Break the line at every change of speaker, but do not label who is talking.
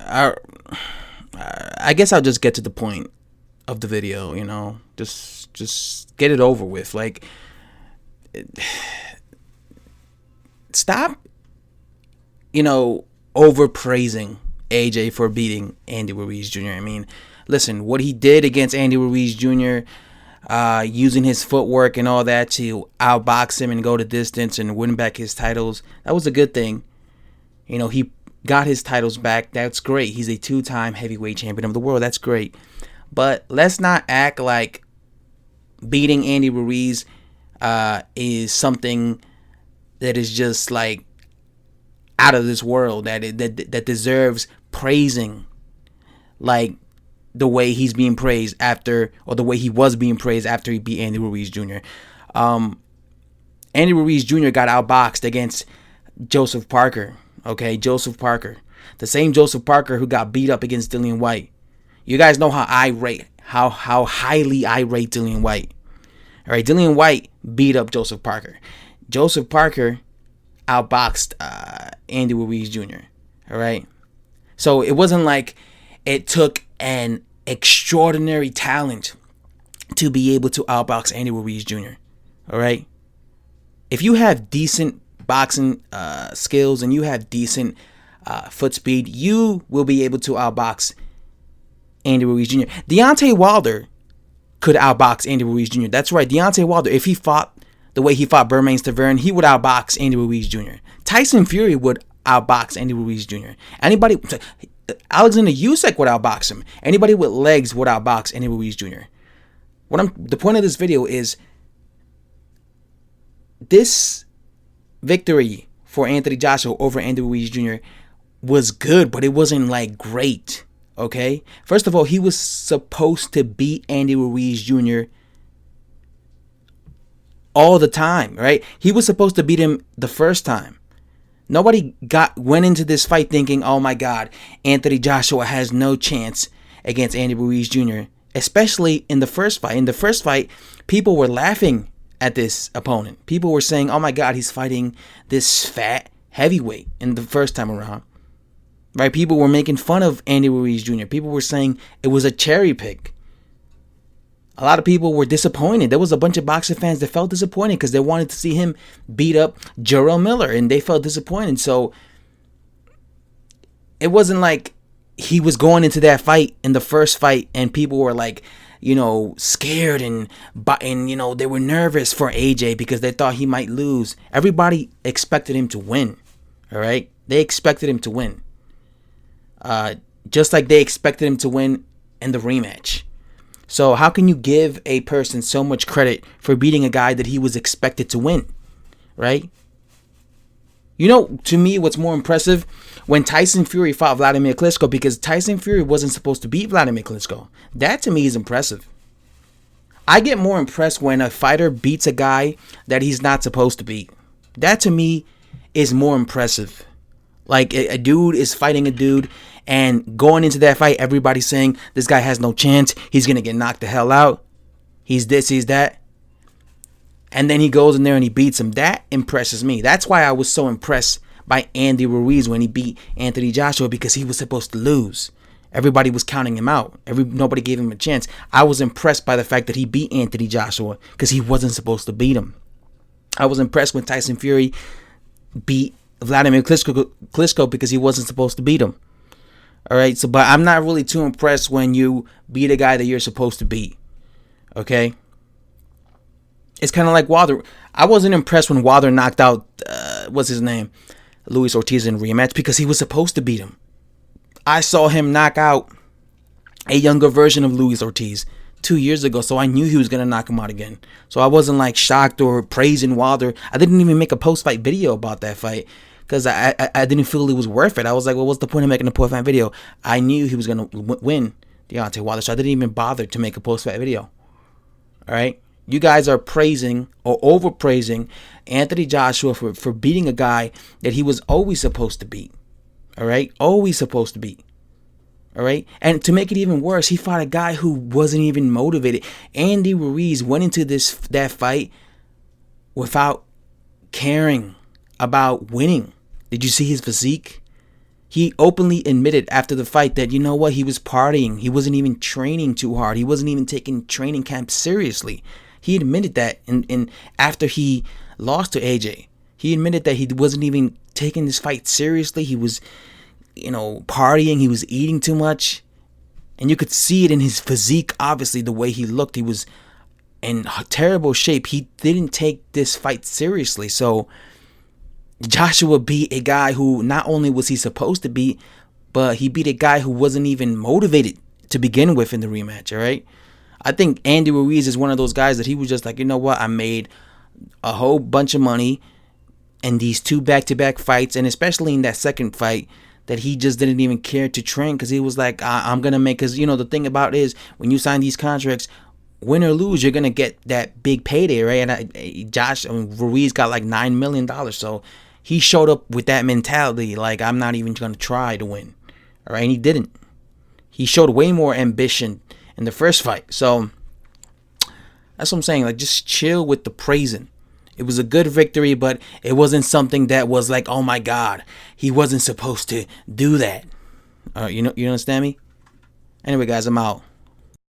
I, I guess I'll just get to the point of the video. Just get it over with. Like, stop. Overpraising AJ for beating Andy Ruiz Jr. I mean, listen, what he did against Andy Ruiz Jr., using his footwork and all that to outbox him and go the distance and win back his titles, that was a good thing. He got his titles back. That's great. He's a 2-time heavyweight champion of the world. That's great. But let's not act like beating Andy Ruiz is something that is just like out of this world, that deserves praising, like the way he's being praised after, or the way he was being praised after he beat Andy Ruiz Jr. Andy Ruiz Jr. got outboxed against Joseph Parker. Okay, Joseph Parker, the same Joseph Parker who got beat up against Dillian White. You guys know how highly I rate Dillian White. All right, Dillian White beat up Joseph Parker. Joseph Parker outboxed Andy Ruiz Jr. All right, so it wasn't like it took an extraordinary talent to be able to outbox Andy Ruiz Jr. All right, if you have decent boxing skills and you have decent foot speed, you will be able to outbox Andy Ruiz Jr. Deontay Wilder could outbox Andy Ruiz Jr. That's right, Deontay Wilder, if he fought the way he fought Bermane Stiverne, he would outbox Andy Ruiz Jr. Tyson Fury would outbox Andy Ruiz Jr. Alexander Usyk would outbox him. Anybody with legs would outbox Andy Ruiz Jr. The point of this video is, this victory for Anthony Joshua over Andy Ruiz Jr. was good, but it wasn't like great. Okay, first of all, he was supposed to beat Andy Ruiz Jr. all the time, right? He was supposed to beat him the first time. Nobody went into this fight thinking, oh my God, Anthony Joshua has no chance against Andy Ruiz Jr., especially in the first fight. In the first fight, people were laughing at this opponent. People were saying, oh my God, he's fighting this fat heavyweight in the first time around. Right? People were making fun of Andy Ruiz Jr. People were saying it was a cherry pick. A lot of people were disappointed. There was a bunch of boxing fans that felt disappointed because they wanted to see him beat up Jarrell Miller, and they felt disappointed. So it wasn't like he was going into that fight in the first fight and people were like, scared and they were nervous for AJ because they thought he might lose. Everybody expected him to win. All right? They expected him to win. Just like they expected him to win in the rematch. So how can you give a person so much credit for beating a guy that he was expected to win, right? To me, what's more impressive, when Tyson Fury fought Vladimir Klitschko, because Tyson Fury wasn't supposed to beat Vladimir Klitschko. That to me is impressive. I get more impressed when a fighter beats a guy that he's not supposed to beat. That to me is more impressive. Like a dude is fighting a dude, and going into that fight, everybody's saying this guy has no chance. He's going to get knocked the hell out. He's this, he's that. And then he goes in there and he beats him. That impresses me. That's why I was so impressed by Andy Ruiz when he beat Anthony Joshua, because he was supposed to lose. Everybody was counting him out. Nobody gave him a chance. I was impressed by the fact that he beat Anthony Joshua because he wasn't supposed to beat him. I was impressed when Tyson Fury beat Vladimir Klitschko because he wasn't supposed to beat him. All right, but I'm not really too impressed when you beat a guy that you're supposed to beat. Okay, it's kind of like Wilder. I wasn't impressed when Wilder knocked out what's his name, Luis Ortiz in rematch, because he was supposed to beat him. I saw him knock out a younger version of Luis Ortiz 2 years ago, so I knew he was gonna knock him out again. So I wasn't like shocked or praising Wilder. I didn't even make a post-fight video about that fight, because I didn't feel it was worth it. I was like, well, what's the point of making a post-fight video? I knew he was going to win Deontay Wilder, so I didn't even bother to make a post-fight video. All right? You guys are praising or overpraising Anthony Joshua for beating a guy that he was always supposed to beat. All right? Always supposed to beat. All right? And to make it even worse, he fought a guy who wasn't even motivated. Andy Ruiz went into that fight without caring about winning. Did you see his physique? He openly admitted after the fight that, you know what, he was partying. He wasn't even training too hard. He wasn't even taking training camp seriously. He admitted that in after he lost to AJ. He admitted that he wasn't even taking this fight seriously. He was, partying. He was eating too much. And you could see it in his physique, obviously, the way he looked. He was in terrible shape. He didn't take this fight seriously. So Joshua beat a guy who not only was he supposed to beat, but he beat a guy who wasn't even motivated to begin with in the rematch, all right? I think Andy Ruiz is one of those guys that he was just like, you know what, I made a whole bunch of money in these 2 back-to-back fights, and especially in that second fight, that he just didn't even care to train because he was like, I'm going to make, because, the thing about it is when you sign these contracts, win or lose, you're going to get that big payday, right? And Ruiz got like $9 million, so he showed up with that mentality, like, I'm not even going to try to win. All right, and he didn't. He showed way more ambition in the first fight. So that's what I'm saying. Like, just chill with the praising. It was a good victory, but it wasn't something that was like, oh my God, he wasn't supposed to do that. You understand me? Anyway, guys, I'm out.